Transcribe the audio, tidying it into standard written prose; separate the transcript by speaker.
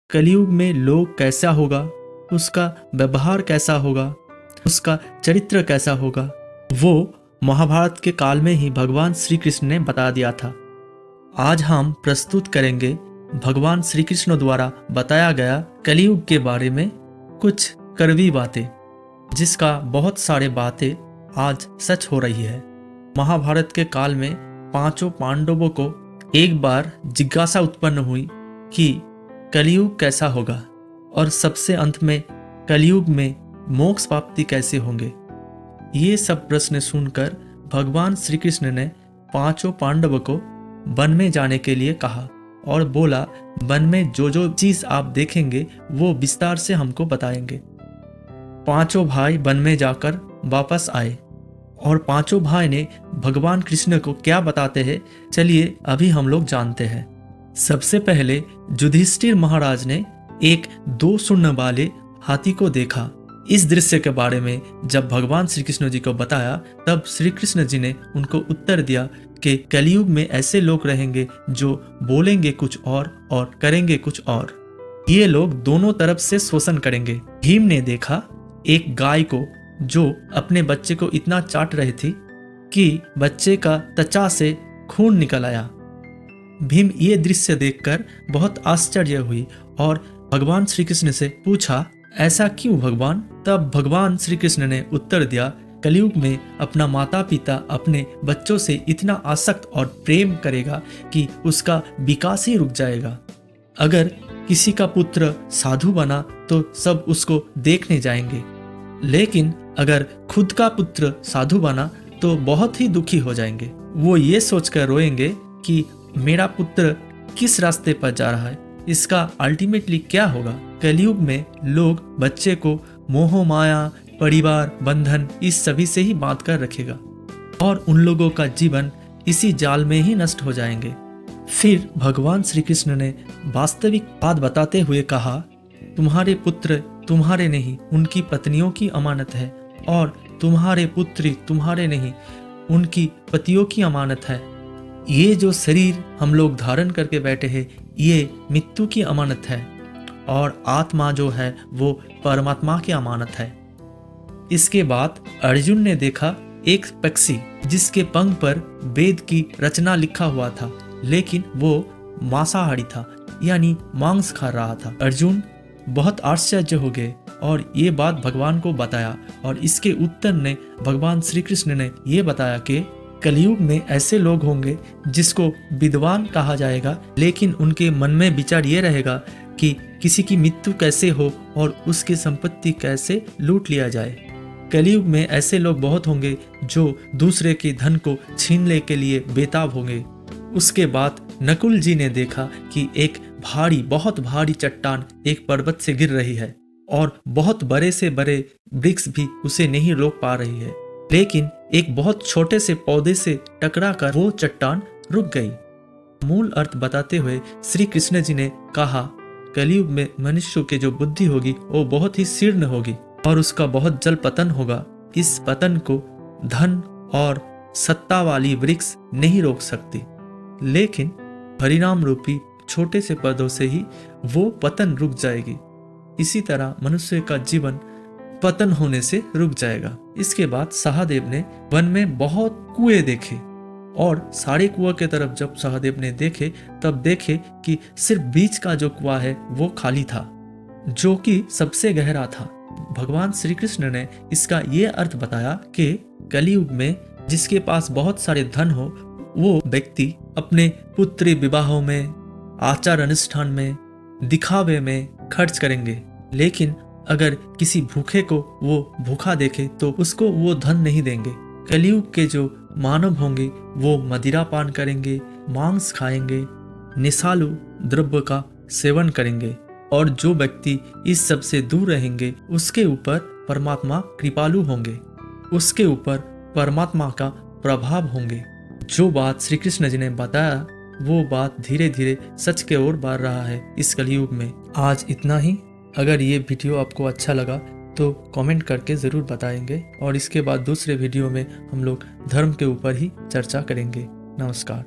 Speaker 1: कलयुग में लोग कैसा होगा, उसका व्यवहार कैसा होगा, उसका चरित्र कैसा होगा, वो महाभारत के काल में ही भगवान श्री कृष्ण ने बता दिया था। आज हम प्रस्तुत करेंगे भगवान श्री कृष्ण द्वारा बताया गया कलयुग के बारे में कुछ कड़वी बातें, जिसका बहुत सारे बातें आज सच हो रही है। महाभारत के काल में पांचों पांडवों को एक बार जिज्ञासा उत्पन्न हुई कि कलयुग कैसा होगा और सबसे अंत में कलयुग में मोक्ष प्राप्ति कैसे होंगे। ये सब प्रश्न सुनकर भगवान श्री कृष्ण ने पांचों पांडवों को वन में जाने के लिए कहा और बोला, वन में जो जो चीज आप देखेंगे वो विस्तार से हमको बताएंगे। पांचों भाई वन में जाकर वापस आए और पांचों भाई ने भगवान कृष्ण को क्या बताते हैं, चलिए अभी हम लोग जानते हैं। सबसे पहले युधिष्ठिर महाराज ने एक 2 सूंड वाले हाथी को देखा। इस दृश्य के बारे में जब भगवान श्री कृष्ण जी को बताया, तब श्री कृष्ण जी ने उनको उत्तर दिया कि कलयुग में ऐसे लोग रहेंगे जो बोलेंगे कुछ और करेंगे कुछ और। ये लोग दोनों तरफ से शोषण करेंगे। भीम ने देखा एक गाय को जो अपने बच्चे को इतना चाट रही थी कि बच्चे का त्वचा से खून निकल आया। भीम ये दृश्य देखकर बहुत आश्चर्य हुई और भगवान श्री कृष्ण से पूछा, ऐसा क्यों भगवान? तब भगवान श्री कृष्ण ने उत्तर दिया, कलयुग में अपना माता पिता अपने बच्चों से इतना आसक्त और प्रेम करेगा कि उसका विकास ही रुक जाएगा। अगर किसी का पुत्र साधु बना तो सब उसको देखने जाएंगे, लेकिन अगर खुद का पुत्र साधु बना तो बहुत ही दुखी हो जाएंगे। वो ये सोचकर रोएंगे कि मेरा पुत्र किस रास्ते पर जा रहा है, इसका अल्टीमेटली क्या होगा। कलयुग में लोग बच्चे को मोह माया, परिवार बंधन इस सभी से ही बांध कर रखेगा और उन लोगों का जीवन इसी जाल में ही नष्ट हो जाएंगे। फिर भगवान श्री कृष्ण ने वास्तविक बात बताते हुए कहा, तुम्हारे पुत्र तुम्हारे नहीं, उनकी पत्नियों की अमानत है, और तुम्हारे पुत्री तुम्हारे नहीं, उनकी पतियों की अमानत है। ये जो शरीर हम लोग धारण करके बैठे हैं, ये मृत्यु की अमानत है, और आत्मा जो है वो परमात्मा की अमानत है। इसके बाद अर्जुन ने देखा एक पक्षी जिसके पंख पर वेद की रचना लिखा हुआ था, लेकिन वो मांसाहारी था, यानी मांस खा रहा था। अर्जुन बहुत आश्चर्य हो गए और ये बात भगवान को बताया, और इसके उत्तर ने भगवान श्री कृष्ण ने ये बताया कि कलयुग में ऐसे लोग होंगे जिसको विद्वान कहा जाएगा, लेकिन उनके मन में विचार ये रहेगा कि किसी की मृत्यु कैसे हो और उसकी संपत्ति कैसे लूट लिया जाए। कलयुग में ऐसे लोग बहुत होंगे जो दूसरे के धन को छीनने के लिए बेताब होंगे। उसके बाद नकुल जी ने देखा कि एक बहुत भारी चट्टान एक पर्वत से गिर रही है और बहुत बड़े से बड़े वृक्ष भी उसे नहीं रोक पा रही है, लेकिन एक बहुत छोटे से पौधे से टकरा कर वो चट्टान रुक गई। मूल अर्थ बताते हुए श्री कृष्ण जी ने कहा, कलयुग में मनुष्य के जो बुद्धि होगी वो बहुत ही शीर्ण होगी और उसका बहुत जल पतन होगा। इस पतन को धन और सत्ता वाली वृक्ष नहीं रोक सकती, लेकिन हरिनाम रूपी छोटे से पौधों से ही वो पतन रुक जाएगी। इसी तरह मनुष्य का जीवन पतन होने से रुक जाएगा। इसके बाद सहदेव ने वन में बहुत कुएं देखे और सारे कुआं के तरफ जब सहदेव ने देखे, तब देखे कि सिर्फ बीच का जो कुआं है वो खाली था, जो कि सबसे गहरा था। भगवान श्री कृष्ण ने इसका ये अर्थ बताया कि कलयुग में जिसके पास बहुत सारे धन हो, वो व्यक्ति अपने पुत्री विवाहों में, आचार अनुष्ठान में, दिखावे में खर्च करेंगे, लेकिन अगर किसी भूखे को वो भूखा देखे तो उसको वो धन नहीं देंगे। कलयुग के जो मानव होंगे वो मदिरा पान करेंगे, मांस खाएंगे, निशालु द्रव्य का सेवन करेंगे, और जो व्यक्ति इस सब से दूर रहेंगे उसके ऊपर परमात्मा कृपालु होंगे, उसके ऊपर परमात्मा का प्रभाव होंगे। जो बात श्री कृष्ण जी ने बताया वो बात धीरे धीरे सच के ओर बढ़ रहा है इस कलयुग में। आज इतना ही। अगर ये वीडियो आपको अच्छा लगा तो कमेंट करके ज़रूर बताएंगे, और इसके बाद दूसरे वीडियो में हम लोग धर्म के ऊपर ही चर्चा करेंगे। नमस्कार।